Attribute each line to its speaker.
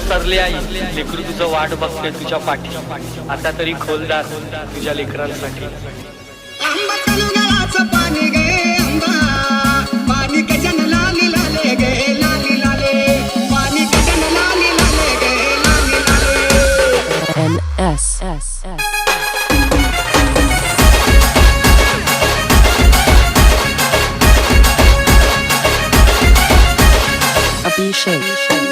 Speaker 1: सरले आई, लेकरू तुझं वाट बघते तुझ्या पाठी. आता तरी खोलदार तुझ्या लेकरांसाठी.
Speaker 2: आंबा तळुगाचं पाणी गे आंबा, पाणी गजन लाली लाले गे लाली लाले, पाणी गजन लाली लाले गे लाली लाले.
Speaker 3: NSS Abhishek